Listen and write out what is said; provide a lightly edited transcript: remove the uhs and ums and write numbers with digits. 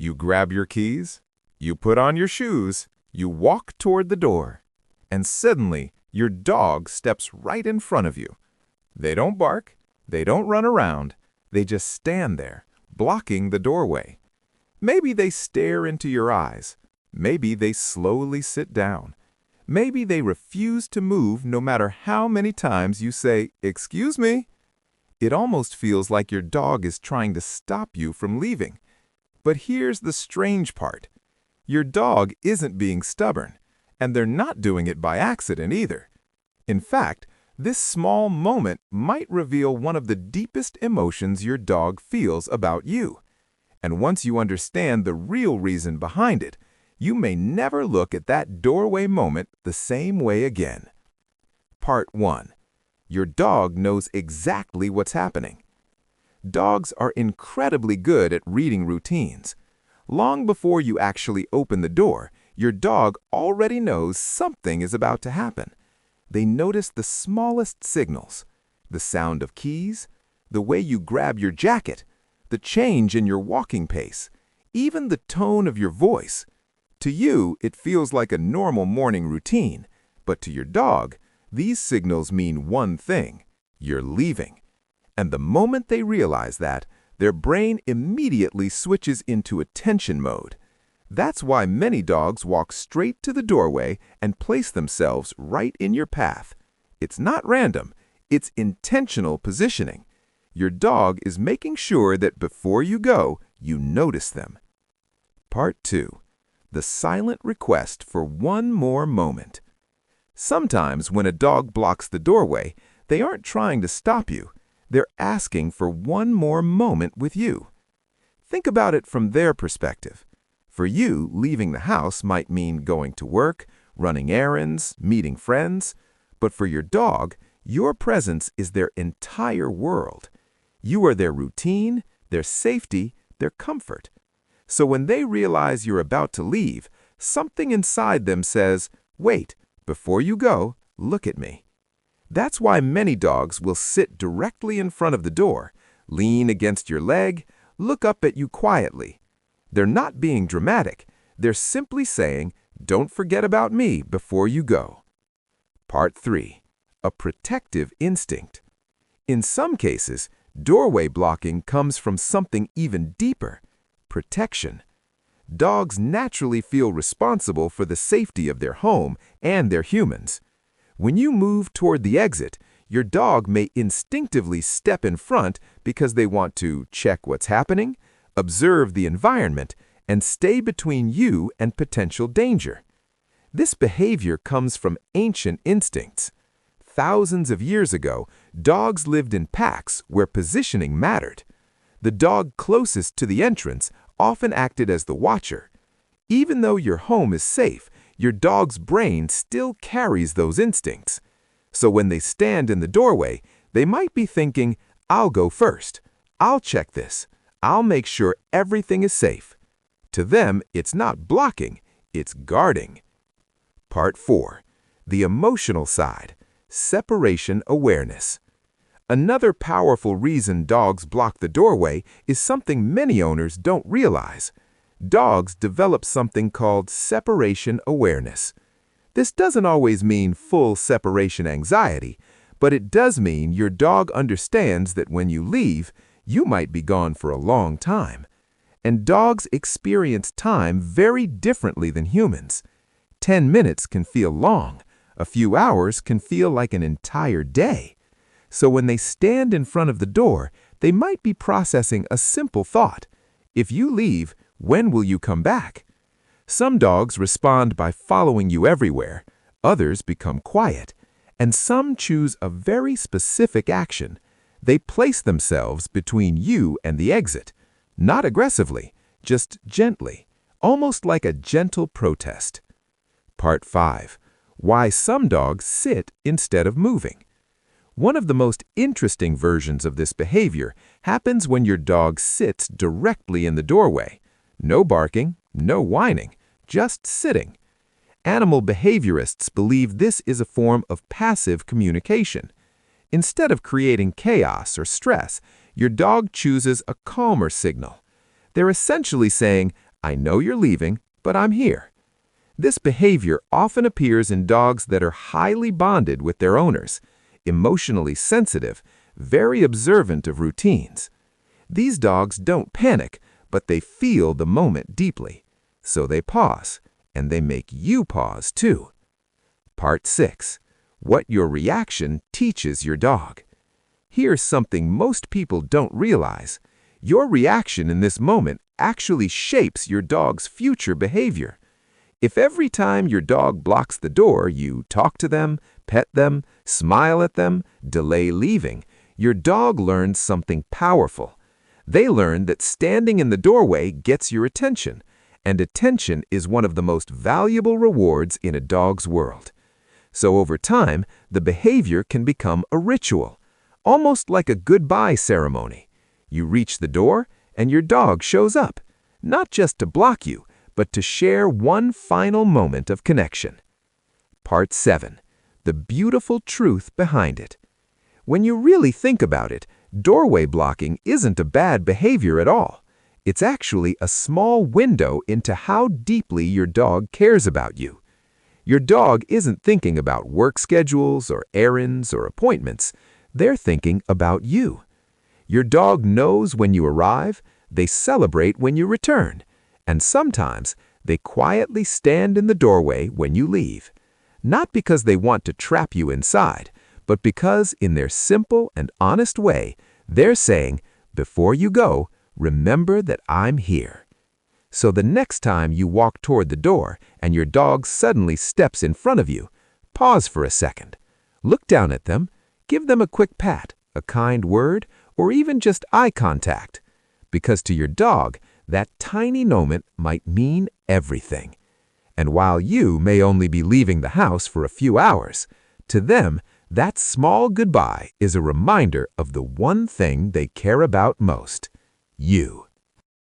You grab your keys, you put on your shoes, you walk toward the door, and suddenly your dog steps right in front of you. They don't bark, they don't run around, they just stand there, blocking the doorway. Maybe they stare into your eyes. Maybe they slowly sit down. Maybe they refuse to move no matter how many times you say, "Excuse me." It almost feels like your dog is trying to stop you from leaving. But here's the strange part. Your dog isn't being stubborn, and they're not doing it by accident either. In fact, this small moment might reveal one of the deepest emotions your dog feels about you. And once you understand the real reason behind it, you may never look at that doorway moment the same way again. Part 1. Your dog knows exactly what's happening. Dogs are incredibly good at reading routines. Long before you actually open the door, your dog already knows something is about to happen. They notice the smallest signals, the sound of keys, the way you grab your jacket, the change in your walking pace, even the tone of your voice. To you, it feels like a normal morning routine, but to your dog, these signals mean one thing: you're leaving. And the moment they realize that, their brain immediately switches into attention mode. That's why many dogs walk straight to the doorway and place themselves right in your path. It's not random, it's intentional positioning. Your dog is making sure that before you go, you notice them. Part 2. The silent request for one more moment. Sometimes when a dog blocks the doorway, they aren't trying to stop you. They're asking for one more moment with you. Think about it from their perspective. For you, leaving the house might mean going to work, running errands, meeting friends. But for your dog, your presence is their entire world. You are their routine, their safety, their comfort. So when they realize you're about to leave, something inside them says, "Wait, before you go, look at me." That's why many dogs will sit directly in front of the door, lean against your leg, look up at you quietly. They're not being dramatic. They're simply saying, "Don't forget about me before you go." Part 3. A protective instinct. In some cases, doorway blocking comes from something even deeper: protection. Dogs naturally feel responsible for the safety of their home and their humans. When you move toward the exit, your dog may instinctively step in front because they want to check what's happening, observe the environment, and stay between you and potential danger. This behavior comes from ancient instincts. Thousands of years ago, dogs lived in packs where positioning mattered. The dog closest to the entrance often acted as the watcher. Even though your home is safe, your dog's brain still carries those instincts. So when they stand in the doorway, they might be thinking, "I'll go first. I'll check this. I'll make sure everything is safe." To them, it's not blocking, it's guarding. Part 4. The emotional side: separation awareness. Another powerful reason dogs block the doorway is something many owners don't realize. Dogs develop something called separation awareness. This doesn't always mean full separation anxiety, but it does mean your dog understands that when you leave, you might be gone for a long time. And dogs experience time very differently than humans. 10 minutes can feel long. A few hours can feel like an entire day. So when they stand in front of the door, they might be processing a simple thought: if you leave, when will you come back? Some dogs respond by following you everywhere, others become quiet, and some choose a very specific action. They place themselves between you and the exit, not aggressively, just gently, almost like a gentle protest. Part 5. Why some dogs sit instead of moving. One of the most interesting versions of this behavior happens when your dog sits directly in the doorway. No barking, no whining, just sitting. Animal behaviorists believe this is a form of passive communication. Instead of creating chaos or stress, your dog chooses a calmer signal. They're essentially saying, I know you're leaving, but I'm here. This behavior often appears in dogs that are highly bonded with their owners, emotionally sensitive, very observant of routines. These dogs don't panic, but they feel the moment deeply. So they pause, and they make you pause too. Part 6. What your reaction teaches your dog. Here's something most people don't realize. Your reaction in this moment actually shapes your dog's future behavior. If every time your dog blocks the door, you talk to them, pet them, smile at them, delay leaving, your dog learns something powerful. They learn that standing in the doorway gets your attention, and attention is one of the most valuable rewards in a dog's world. So over time, the behavior can become a ritual, almost like a goodbye ceremony. You reach the door, and your dog shows up, not just to block you, but to share one final moment of connection. Part 7. The beautiful truth behind it. When you really think about it, doorway blocking isn't a bad behavior at all. It's actually a small window into how deeply your dog cares about you. Your dog isn't thinking about work schedules or errands or appointments. They're thinking about you. Your dog knows when you arrive, they celebrate when you return, and sometimes they quietly stand in the doorway when you leave. Not because they want to trap you inside, but because in their simple and honest way, they're saying, before you go, remember that I'm here. So the next time you walk toward the door and your dog suddenly steps in front of you, pause for a second. Look down at them, give them a quick pat, a kind word, or even just eye contact. Because to your dog, that tiny moment might mean everything. And while you may only be leaving the house for a few hours, to them, that small goodbye is a reminder of the one thing they care about most: you.